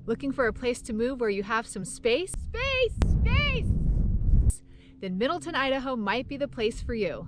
Looking for a place to move where you have some space? Then Middleton, Idaho might be the place for you.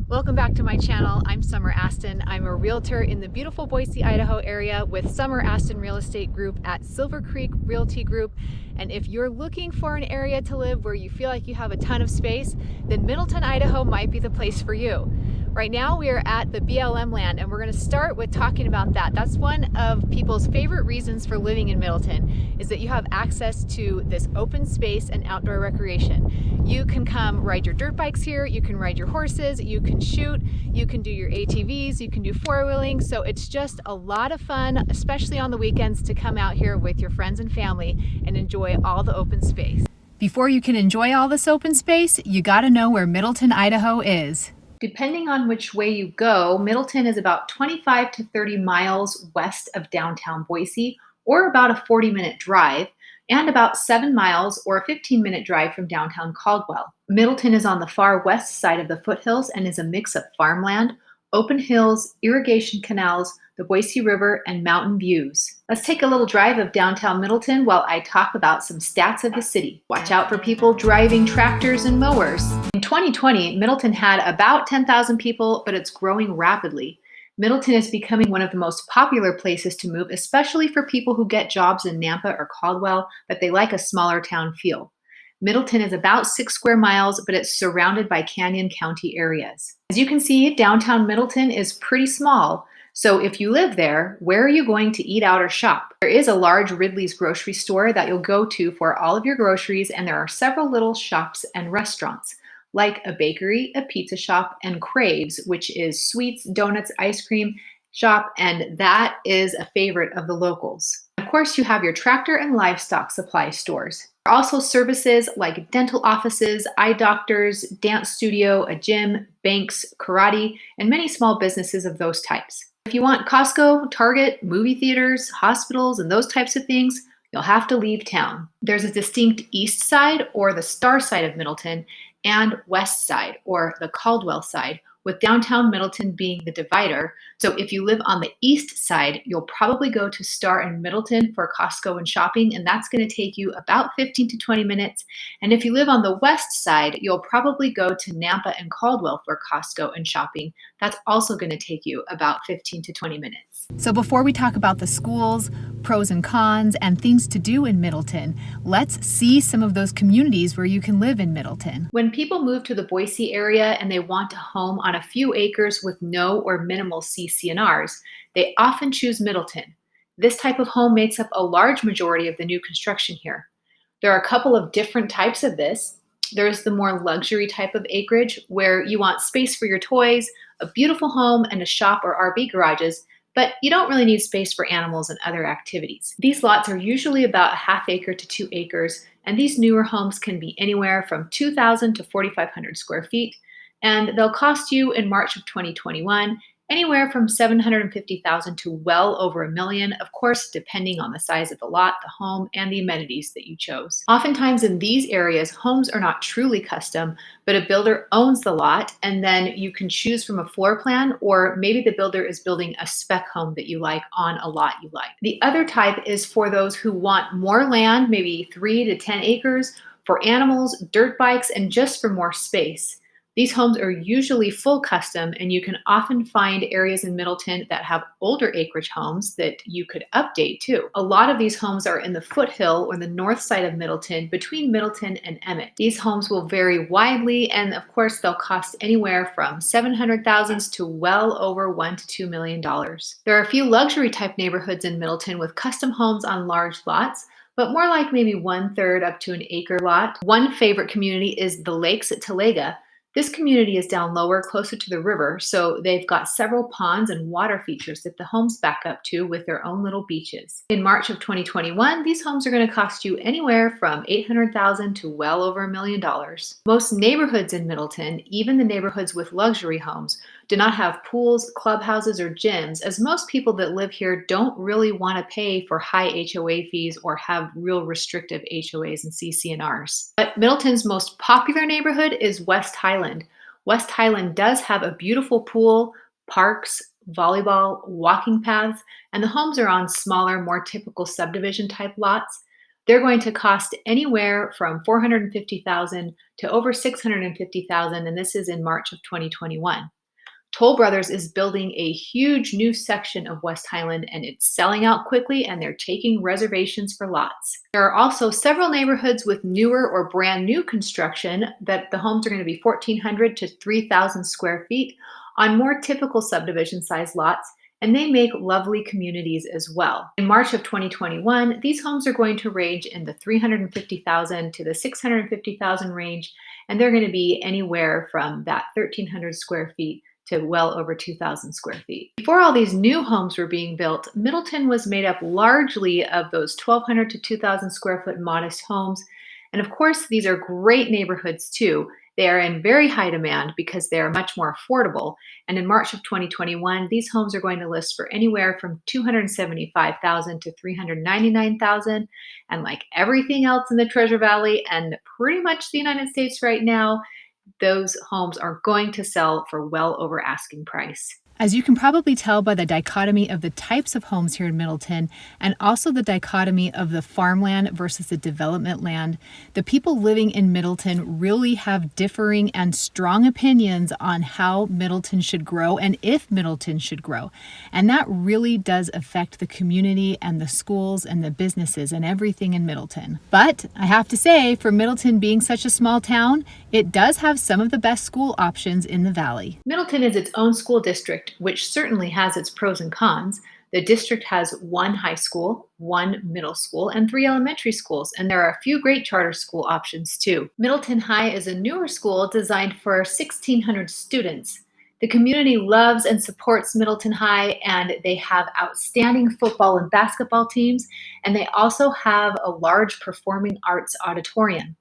Welcome back to my channel. I'm Summer Aston. I'm a realtor in the beautiful Boise, Idaho area with Summer Aston Real Estate Group at Silver Creek Realty Group. And if you're looking for an area to live where you feel like you have a ton of space, then Middleton, Idaho might be the place for you. Right now we are at the BLM land and we're going to start with talking about that. That's one of people's favorite reasons for living in Middleton, is that you have access to this open space and outdoor recreation. You can come ride your dirt bikes here, you can ride your horses, you can shoot, you can do your ATVs, you can do four-wheeling. So it's just a lot of fun, especially on the weekends, to come out here with your friends and family and enjoy all the open space. Before you can enjoy all this open space, you got to know where Middleton, Idaho is. Depending on which way you go, Middleton is about 25 to 30 miles west of downtown Boise, or about a 40-minute drive, and about 7 miles or a 15-minute drive from downtown Caldwell. Middleton is on the far west side of the foothills and is a mix of farmland, open hills, irrigation canals, the Boise River, and mountain views. Let's take a little drive of downtown Middleton while I talk about some stats of the city. Watch out for people driving tractors and mowers. In 2020, Middleton had about 10,000 people, but it's growing rapidly. Middleton is becoming one of the most popular places to move, especially for people who get jobs in Nampa or Caldwell, but they like a smaller town feel. Middleton is about 6 square miles, but it's surrounded by Canyon County areas. As you can see, downtown Middleton is pretty small. So if you live there, where are you going to eat out or shop? There is a large Ridley's grocery store that you'll go to for all of your groceries, and there are several little shops and restaurants, like a bakery, a pizza shop, and Craves, which is sweets, donuts, ice cream shop, and that is a favorite of the locals. Of course, you have your tractor and livestock supply stores. There are also services like dental offices, eye doctors, dance studio, a gym, banks, karate, and many small businesses of those types. If you want Costco, Target, movie theaters, hospitals, and those types of things, you'll have to leave town. There's a distinct east side, or the star side of Middleton, and west side, or the Caldwell side, with downtown Middleton being the divider. So if you live on the east side, you'll probably go to Star and Middleton for Costco and shopping, and that's going to take you about 15 to 20 minutes. And if you live on the west side, you'll probably go to Nampa and Caldwell for Costco and shopping. That's also going to take you about 15 to 20 minutes. So before we talk about the schools, pros and cons, and things to do in Middleton, let's see some of those communities where you can live in Middleton. When people move to the Boise area and they want a home on a few acres with no or minimal CC&Rs, they often choose Middleton. This type of home makes up a large majority of the new construction here. There are a couple of different types of this. There's the more luxury type of acreage where you want space for your toys, a beautiful home, and a shop or RV garages, but you don't really need space for animals and other activities. These lots are usually about a ½ acre to 2 acres, and these newer homes can be anywhere from 2,000 to 4,500 square feet, and they'll cost you in March of 2021 anywhere from $750,000 to well over $1 million, of course, depending on the size of the lot, the home, and the amenities that you chose. Oftentimes in these areas, homes are not truly custom, but a builder owns the lot, and then you can choose from a floor plan, or maybe the builder is building a spec home that you like on a lot you like. The other type is for those who want more land, maybe 3 to 10 acres, for animals, dirt bikes, and just for more space. These homes are usually full custom, and you can often find areas in Middleton that have older acreage homes that you could update too. A lot of these homes are in the foothill or the north side of Middleton, between Middleton and Emmett. These homes will vary widely, and of course they'll cost anywhere from $700,000 to well over $1 to $2 million. There are a few luxury type neighborhoods in Middleton with custom homes on large lots, but more like maybe 1/3 up to an acre lot. One favorite community is the Lakes at Talega. This community is down lower, closer to the river, so they've got several ponds and water features that the homes back up to with their own little beaches. In March of 2021, these homes are going to cost you anywhere from $800,000 to well over $1 million. Most neighborhoods in Middleton, even the neighborhoods with luxury homes, do not have pools, clubhouses, or gyms, as most people that live here don't really want to pay for high HOA fees or have real restrictive HOAs and CC&Rs. But Middleton's most popular neighborhood is West Highlands. West Highland does have a beautiful pool, parks, volleyball, walking paths, and the homes are on smaller, more typical subdivision type lots. They're going to cost anywhere from 450,000 to over 650,000, and this is in March of 2021. Toll Brothers is building a huge new section of West Highland and it's selling out quickly and they're taking reservations for lots. There are also several neighborhoods with newer or brand new construction that the homes are going to be 1,400 to 3,000 square feet on more typical subdivision size lots, and they make lovely communities as well. In March of 2021, these homes are going to range in the 350,000 to the 650,000 range, and they're going to be anywhere from that 1,300 square feet to well over 2,000 square feet. Before all these new homes were being built, Middleton was made up largely of those 1,200 to 2,000 square foot modest homes. And of course, these are great neighborhoods too. They are in very high demand because they are much more affordable. And in March of 2021, these homes are going to list for anywhere from 275,000 to 399,000. And like everything else in the Treasure Valley and pretty much the United States right now, those homes are going to sell for well over asking price. As you can probably tell by the dichotomy of the types of homes here in Middleton and also the dichotomy of the farmland versus the development land, the people living in Middleton really have differing and strong opinions on how Middleton should grow and if Middleton should grow. And that really does affect the community and the schools and the businesses and everything in Middleton. But I have to say, for Middleton being such a small town, it does have some of the best school options in the valley. Middleton is its own school district, which certainly has its pros and cons. The district has one high school, one middle school, and 3 elementary schools, and there are a few great charter school options too. Middleton High is a newer school designed for 1,600 students. The community loves and supports Middleton High, and they have outstanding football and basketball teams, and they also have a large performing arts auditorium.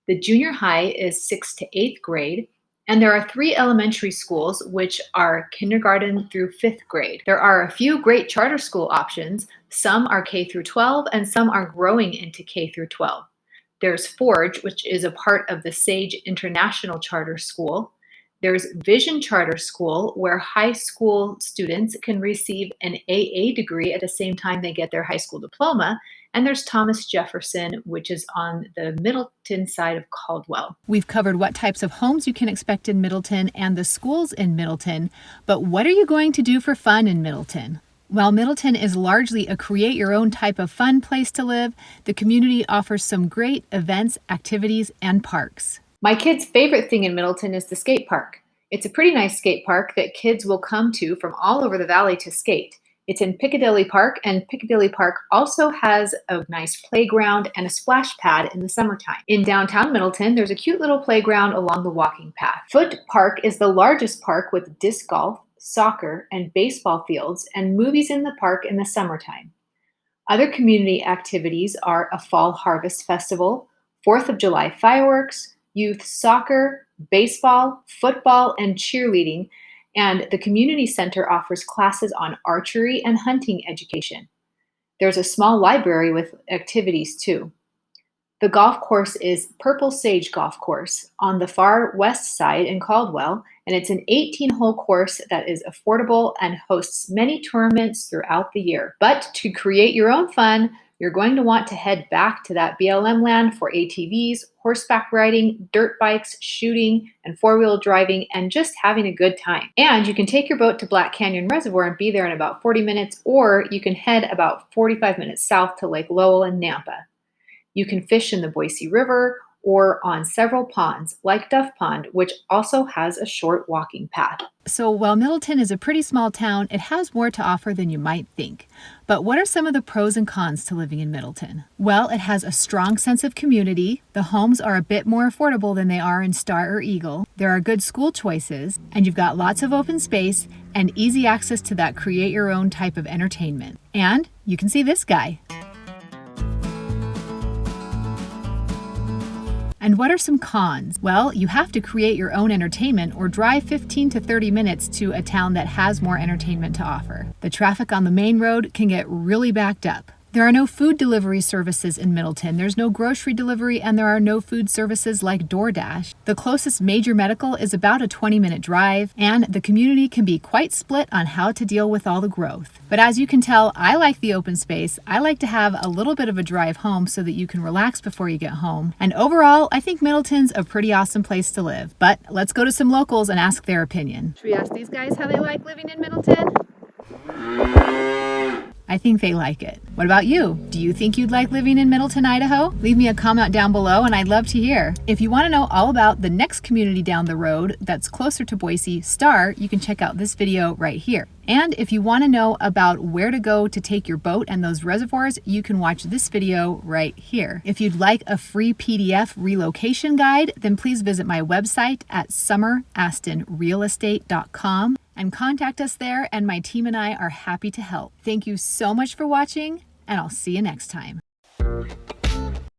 The junior high is 6th to 8th grade, and there are 3 elementary schools, which are kindergarten through 5th grade. There are a few great charter school options. Some are K through 12, and some are growing into K through 12. There's Forge, which is a part of the Sage International Charter School. There's Vision Charter School, where high school students can receive an AA degree at the same time they get their high school diploma. And there's Thomas Jefferson, which is on the Middleton side of Caldwell. We've covered what types of homes you can expect in Middleton and the schools in Middleton, but what are you going to do for fun in Middleton? While Middleton is largely a create-your-own type of fun place to live, the community offers some great events, activities, and parks. My kids' favorite thing in Middleton is the skate park. It's a pretty nice skate park that kids will come to from all over the valley to skate. It's in Piccadilly Park, and Piccadilly Park also has a nice playground and a splash pad in the summertime. In downtown Middleton, there's a cute little playground along the walking path. Foot Park is the largest park with disc golf, soccer, and baseball fields, and movies in the park in the summertime. Other community activities are a fall harvest festival, 4th of July fireworks, youth soccer, baseball, football, and cheerleading, and the community center offers classes on archery and hunting education. There's a small library with activities too. The golf course is Purple Sage Golf Course on the far west side in Caldwell, and it's an 18-hole course that is affordable and hosts many tournaments throughout the year. But to create your own fun, you're going to want to head back to that BLM land for ATVs, horseback riding, dirt bikes, shooting, and 4-wheel driving, and just having a good time. And you can take your boat to Black Canyon Reservoir and be there in about 40 minutes, or you can head about 45 minutes south to Lake Lowell and Nampa. You can fish in the Boise River or on several ponds, like Duff Pond, which also has a short walking path. So while Middleton is a pretty small town, it has more to offer than you might think. But what are some of the pros and cons to living in Middleton? Well, it has a strong sense of community. The homes are a bit more affordable than they are in Star or Eagle. There are good school choices, and you've got lots of open space and easy access to that create-your-own type of entertainment. And you can see this guy. And what are some cons? Well, you have to create your own entertainment or drive 15 to 30 minutes to a town that has more entertainment to offer. The traffic on the main road can get really backed up. There are no food delivery services in Middleton. There's no grocery delivery, and there are no food services like DoorDash. The closest major medical is about a 20-minute drive, and the community can be quite split on how to deal with all the growth. But as you can tell, I like the open space. I like to have a little bit of a drive home so that you can relax before you get home. And overall, I think Middleton's a pretty awesome place to live. But let's go to some locals and ask their opinion. Should we ask these guys how they like living in Middleton? I think they like it. What about you? Do you think you'd like living in Middleton, Idaho? Leave me a comment down below and I'd love to hear. If you want to know all about the next community down the road that's closer to Boise, Star, you can check out this video right here. And if you want to know about where to go to take your boat and those reservoirs, you can watch this video right here. If you'd like a free PDF relocation guide, then please visit my website at summerastonrealestate.com. and contact us there, and my team and I are happy to help. Thank you so much for watching, and I'll see you next time.